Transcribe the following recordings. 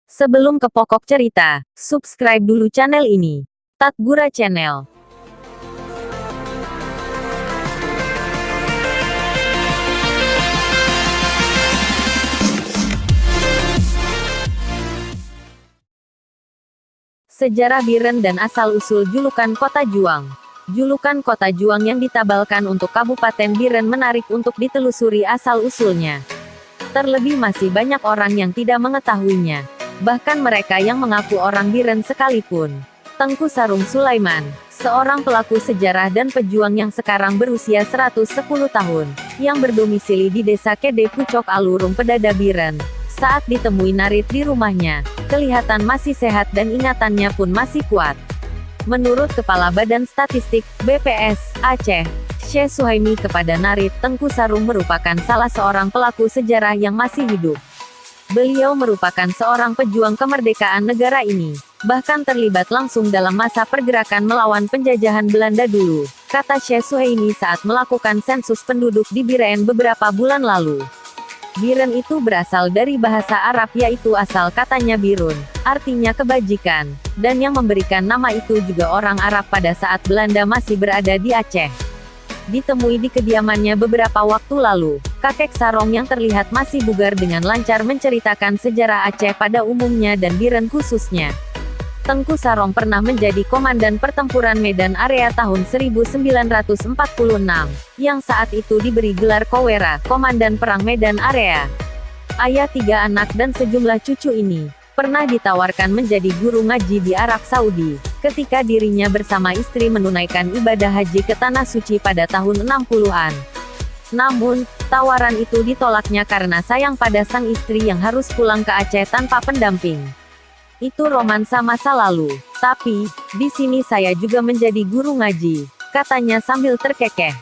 Sebelum ke pokok cerita, subscribe dulu channel ini. Tatgura Channel. Sejarah Biren dan asal-usul julukan Kota Juang. Julukan Kota Juang yang ditabalkan untuk Kabupaten Biren menarik untuk ditelusuri asal-usulnya. Terlebih masih banyak orang yang tidak mengetahuinya. Bahkan mereka yang mengaku orang Biren sekalipun. Tengku Sarung Sulaiman, seorang pelaku sejarah dan pejuang yang sekarang berusia 110 tahun, yang berdomisili di desa Kede Pucok Alurung Pedada Biren. Saat ditemui Narit di rumahnya, kelihatan masih sehat dan ingatannya pun masih kuat. Menurut Kepala Badan Statistik, BPS, Aceh, Syekh Suhaimi kepada Narit, Tengku Sarung merupakan salah seorang pelaku sejarah yang masih hidup. Beliau merupakan seorang pejuang kemerdekaan negara ini, bahkan terlibat langsung dalam masa pergerakan melawan penjajahan Belanda dulu, kata Syekh Suhaimi saat melakukan sensus penduduk di Biren beberapa bulan lalu. Biren itu berasal dari bahasa Arab yaitu asal katanya birun, artinya kebajikan, dan yang memberikan nama itu juga orang Arab pada saat Belanda masih berada di Aceh. Ditemui di kediamannya beberapa waktu lalu, kakek Sarong yang terlihat masih bugar dengan lancar menceritakan sejarah Aceh pada umumnya dan Biren khususnya. Tengku Sarong pernah menjadi komandan pertempuran Medan Area tahun 1946, yang saat itu diberi gelar Kowera, Komandan Perang Medan Area. Ayah 3 anak dan sejumlah cucu ini, pernah ditawarkan menjadi guru ngaji di Arab Saudi, ketika dirinya bersama istri menunaikan ibadah haji ke Tanah Suci pada tahun 60-an. Namun, tawaran itu ditolaknya karena sayang pada sang istri yang harus pulang ke Aceh tanpa pendamping. Itu romansa masa lalu. Tapi, di sini saya juga menjadi guru ngaji, katanya sambil terkekeh.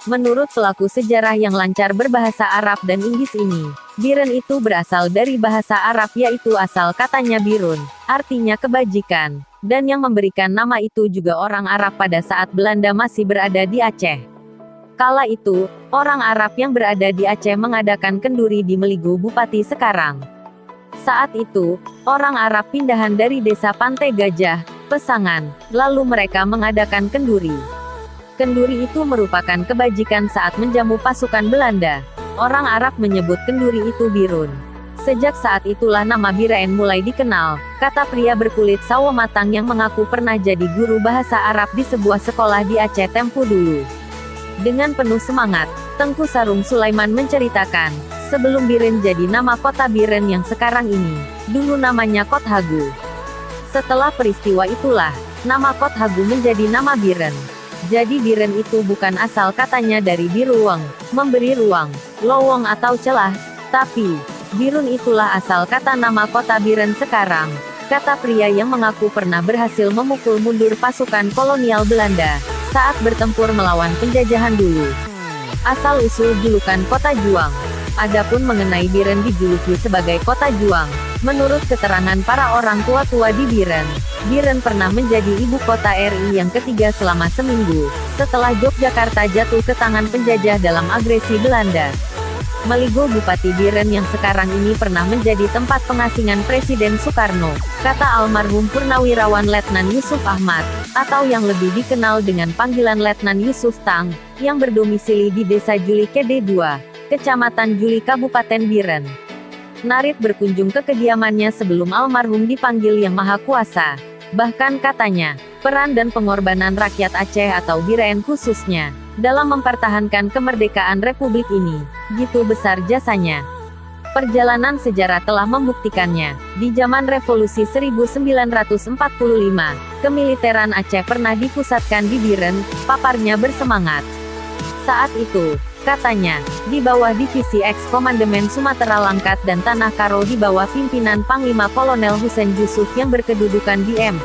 Menurut pelaku sejarah yang lancar berbahasa Arab dan Inggris ini, Biren itu berasal dari bahasa Arab yaitu asal katanya birun, artinya kebajikan, dan yang memberikan nama itu juga orang Arab pada saat Belanda masih berada di Aceh. Kala itu, orang Arab yang berada di Aceh mengadakan kenduri di Meligo Bupati sekarang. Saat itu, orang Arab pindahan dari desa Pantai Gajah, Pesangan, lalu mereka mengadakan kenduri. Kenduri itu merupakan kebajikan saat menjamu pasukan Belanda. Orang Arab menyebut kenduri itu birun. Sejak saat itulah nama Biren mulai dikenal, kata pria berkulit sawo matang yang mengaku pernah jadi guru bahasa Arab di sebuah sekolah di Aceh tempo dulu. Dengan penuh semangat, Tengku Sarung Sulaiman menceritakan, sebelum Biren jadi nama kota Biren yang sekarang ini, dulu namanya Kot Hagu. Setelah peristiwa itulah, nama Kot Hagu menjadi nama Biren. Jadi Biren itu bukan asal katanya dari biruwang, memberi ruang, lowong atau celah, tapi, birun itulah asal kata nama kota Biren sekarang, kata pria yang mengaku pernah berhasil memukul mundur pasukan kolonial Belanda, saat bertempur melawan penjajahan dulu. Asal-usul julukan Kota Juang. Adapun mengenai Biren dijuluki sebagai Kota Juang, menurut keterangan para orang tua-tua di Biren, Biren pernah menjadi ibu kota RI yang ketiga selama seminggu, setelah Yogyakarta jatuh ke tangan penjajah dalam agresi Belanda. Meligo Bupati Biren yang sekarang ini pernah menjadi tempat pengasingan Presiden Soekarno, kata almarhum Purnawirawan Letnan Yusuf Ahmad, atau yang lebih dikenal dengan panggilan Letnan Yusuf Tang, yang berdomisili di Desa Juli Kede 2, Kecamatan Juli Kabupaten Biren. Narit berkunjung ke kediamannya sebelum almarhum dipanggil Yang Maha Kuasa. Bahkan katanya, peran dan pengorbanan rakyat Aceh atau Biren khususnya, dalam mempertahankan kemerdekaan Republik ini, gitu besar jasanya. Perjalanan sejarah telah membuktikannya. Di zaman Revolusi 1945, kemiliteran Aceh pernah dipusatkan di Biren, paparnya bersemangat. Saat itu, katanya, di bawah Divisi X Komandemen Sumatera Langkat dan Tanah Karo di bawah pimpinan Panglima Kolonel Husein Yusuf yang berkedudukan di M.